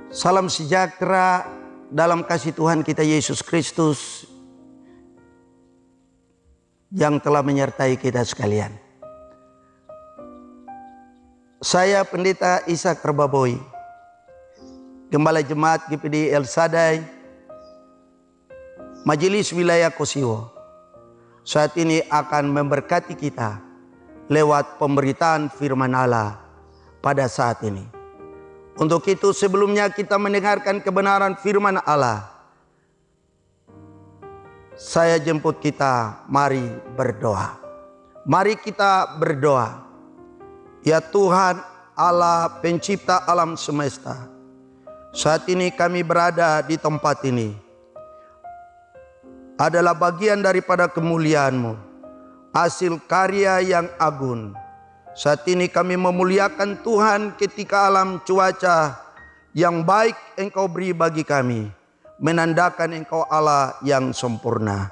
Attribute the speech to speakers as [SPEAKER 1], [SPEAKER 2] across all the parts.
[SPEAKER 1] Salam sejahtera dalam kasih Tuhan kita Yesus Kristus yang telah menyertai kita sekalian. Saya Pendeta Ishak Rebaboi, Gembala Jemaat GPD El Sadai, Majelis Wilayah Kosiwo, saat ini akan memberkati kita lewat pemberitaan firman Allah pada saat ini. Untuk itu sebelumnya kita mendengarkan kebenaran firman Allah, saya jemput kita, mari berdoa. Mari kita berdoa. Ya Tuhan Allah pencipta alam semesta, saat ini kami berada di tempat ini adalah bagian daripada kemuliaan-Mu, hasil karya yang agung. Saat ini kami memuliakan Tuhan ketika alam cuaca yang baik Engkau beri bagi kami, menandakan Engkau Allah yang sempurna.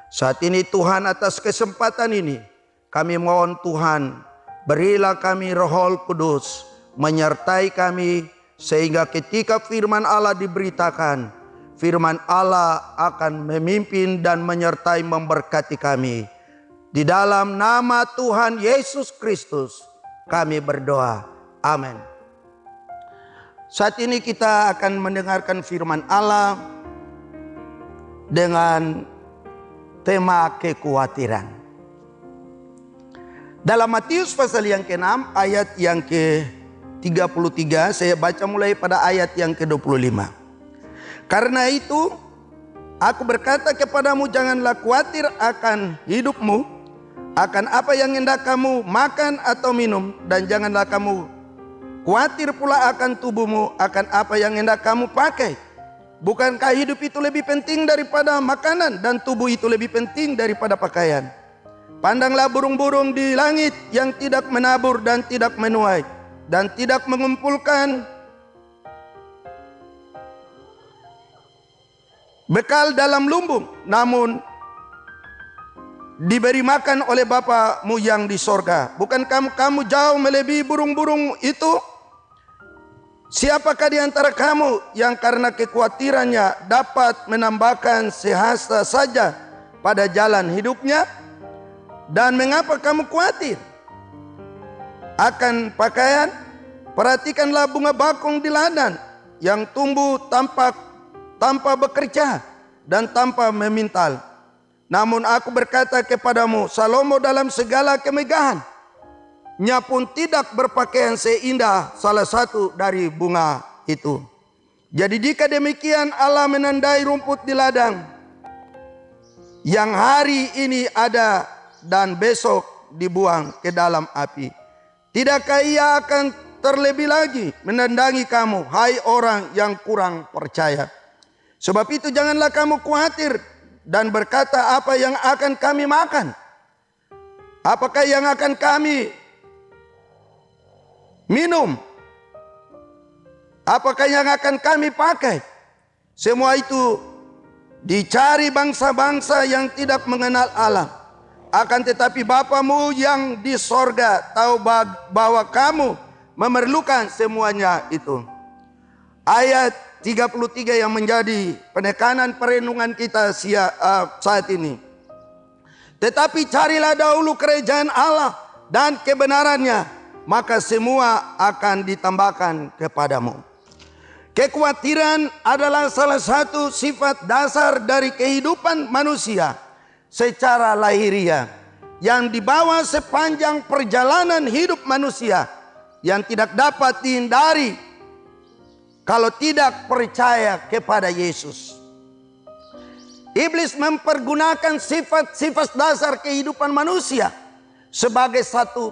[SPEAKER 1] Saat ini Tuhan, atas kesempatan ini kami mohon Tuhan, berilah kami Roh Kudus menyertai kami, sehingga ketika firman Allah diberitakan, firman Allah akan memimpin dan menyertai memberkati kami. Di dalam nama Tuhan Yesus Kristus kami berdoa. Amin. Saat ini kita akan mendengarkan firman Allah dengan tema kekhawatiran. Dalam Matius pasal yang ke-6 ayat yang ke-33, saya baca mulai pada ayat yang ke-25. Karena itu aku berkata kepadamu, janganlah khawatir akan hidupmu, akan apa yang hendak kamu makan atau minum, dan janganlah kamu khawatir pula akan tubuhmu, akan apa yang hendak kamu pakai. Bukankah hidup itu lebih penting daripada makanan, dan tubuh itu lebih penting daripada pakaian? Pandanglah burung-burung di langit yang tidak menabur dan tidak menuai dan tidak mengumpulkan bekal dalam lumbung, namun diberi makan oleh Bapamu yang di sorga. Bukan kamu jauh melebihi burung-burung itu? Siapakah di antara kamu yang karena kekhawatirannya dapat menambahkan sehasta saja pada jalan hidupnya? Dan mengapa kamu khawatir akan pakaian? Perhatikanlah bunga bakung di ladang yang tumbuh tanpa bekerja dan tanpa memintal. Namun aku berkata kepadamu, Salomo dalam segala kemegahannya pun tidak berpakaian seindah salah satu dari bunga itu. Jadi jika demikian Allah menandai rumput di ladang yang hari ini ada dan besok dibuang ke dalam api, tidakkah Ia akan terlebih lagi menandangi kamu, hai orang yang kurang percaya? Sebab itu janganlah kamu khawatir dan berkata, apa yang akan kami makan? Apakah yang akan kami minum? Apakah yang akan kami pakai? Semua itu dicari bangsa-bangsa yang tidak mengenal Allah. Akan tetapi Bapamu yang di sorga tahu bahwa kamu memerlukan semuanya itu. Ayat 33 yang menjadi penekanan perenungan kita saat ini. Tetapi carilah dahulu kerajaan Allah dan kebenarannya, maka semua akan ditambahkan kepadamu. Kekhawatiran adalah salah satu sifat dasar dari kehidupan manusia secara lahiriah yang dibawa sepanjang perjalanan hidup manusia, yang tidak dapat dihindari kalau tidak percaya kepada Yesus. Iblis mempergunakan sifat-sifat dasar kehidupan manusia sebagai satu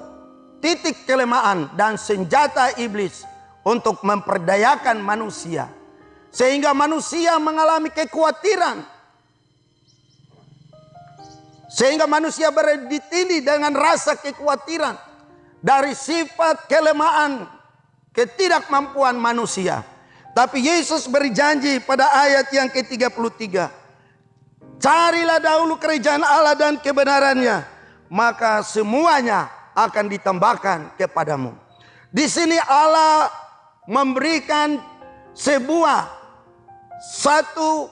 [SPEAKER 1] titik kelemahan dan senjata iblis untuk memperdayakan manusia, sehingga manusia mengalami kekhawatiran, sehingga manusia ditindih dengan rasa kekhawatiran dari sifat kelemahan, ketidakmampuan manusia. Tapi Yesus berjanji pada ayat yang ke-33, carilah dahulu kerajaan Allah dan kebenarannya, maka semuanya akan ditambahkan kepadamu. Di sini Allah memberikan satu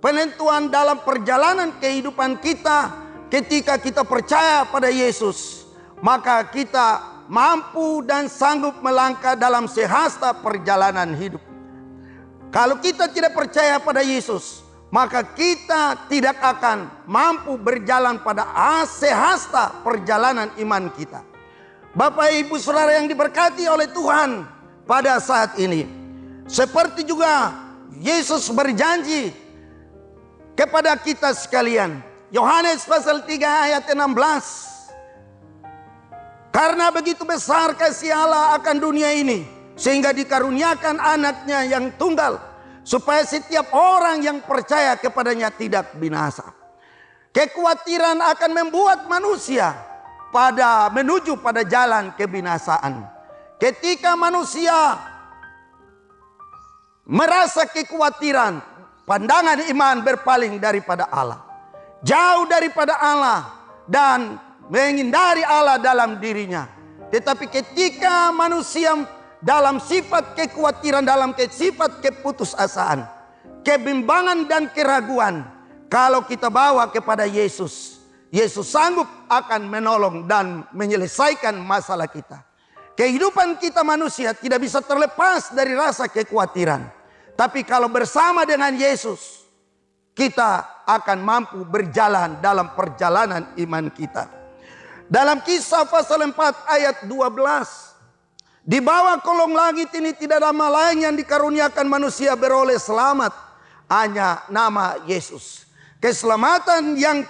[SPEAKER 1] penentuan dalam perjalanan kehidupan kita. Ketika kita percaya pada Yesus, maka kita mampu dan sanggup melangkah dalam sehasta perjalanan hidup. Kalau kita tidak percaya pada Yesus, maka kita tidak akan mampu berjalan pada sehasta perjalanan iman kita. Bapak Ibu Saudara yang diberkati oleh Tuhan pada saat ini, seperti juga Yesus berjanji kepada kita sekalian. Yohanes pasal 3 ayat 16. Karena begitu besar kasih Allah akan dunia ini, sehingga dikaruniakan anaknya yang tunggal, supaya setiap orang yang percaya kepadanya tidak binasa. Kekhawatiran akan membuat manusia menuju pada jalan kebinasaan. Ketika manusia merasa kekhawatiran, pandangan iman berpaling daripada Allah, jauh daripada Allah, dan menghindari Allah dalam dirinya. Tetapi ketika manusia dalam sifat kekhawatiran, dalam sifat keputusasaan, kebimbangan dan keraguan, kalau kita bawa kepada Yesus, Yesus sanggup akan menolong dan menyelesaikan masalah kita. Kehidupan kita manusia tidak bisa terlepas dari rasa kekhawatiran. Tapi kalau bersama dengan Yesus, kita akan mampu berjalan dalam perjalanan iman kita. Dalam Kisah pasal 4 ayat 12. Di bawah kolong langit ini tidak ada nama lain yang dikaruniakan manusia beroleh selamat, hanya nama Yesus. Keselamatan yang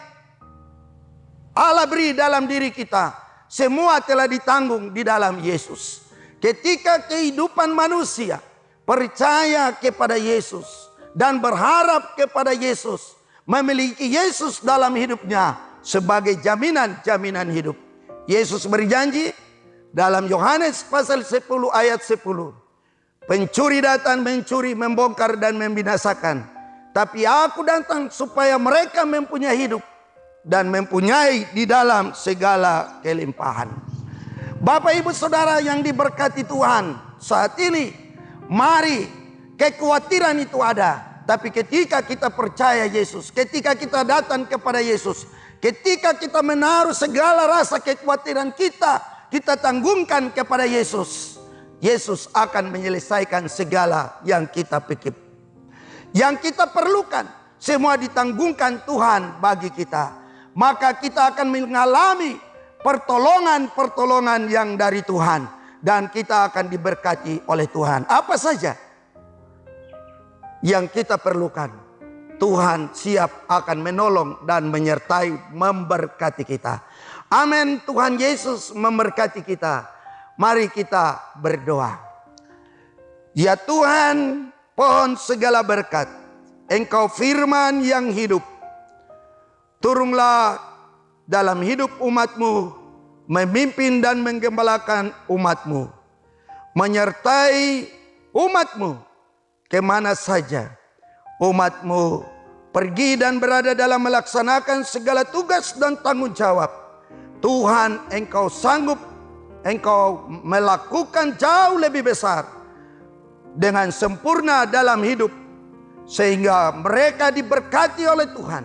[SPEAKER 1] Allah beri dalam diri kita, semua telah ditanggung di dalam Yesus. Ketika kehidupan manusia percaya kepada Yesus dan berharap kepada Yesus, memiliki Yesus dalam hidupnya sebagai jaminan hidup. Yesus berjanji dalam Yohanes pasal 10 ayat 10. Pencuri datang mencuri, membongkar dan membinasakan. Tapi aku datang supaya mereka mempunyai hidup dan mempunyai di dalam segala kelimpahan. Bapak Ibu Saudara yang diberkati Tuhan, saat ini mari, kekhawatiran itu ada. Tapi ketika kita percaya Yesus, ketika kita datang kepada Yesus, ketika kita menaruh segala rasa kekhawatiran kita tanggungkan kepada Yesus, Yesus akan menyelesaikan segala yang kita pikir. Yang kita perlukan, semua ditanggungkan Tuhan bagi kita. Maka kita akan mengalami pertolongan yang dari Tuhan. Dan kita akan diberkati oleh Tuhan. Apa saja yang kita perlukan, Tuhan siap akan menolong dan menyertai, memberkati kita. Amin. Tuhan Yesus memberkati kita. Mari kita berdoa. Ya Tuhan, pohon segala berkat, Engkau firman yang hidup. Turunlah dalam hidup umat-Mu, memimpin dan menggembalakan umat-Mu, menyertai umat-Mu kemana saja umat-Mu pergi dan berada dalam melaksanakan segala tugas dan tanggung jawab. Tuhan, Engkau sanggup, Engkau melakukan jauh lebih besar dengan sempurna dalam hidup, sehingga mereka diberkati oleh Tuhan,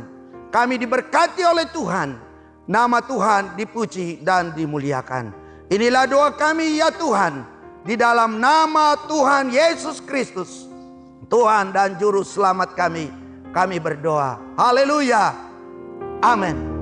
[SPEAKER 1] kami diberkati oleh Tuhan, nama Tuhan dipuji dan dimuliakan. Inilah doa kami ya Tuhan, di dalam nama Tuhan Yesus Kristus, Tuhan dan Juru Selamat kami berdoa. Haleluya. Amin.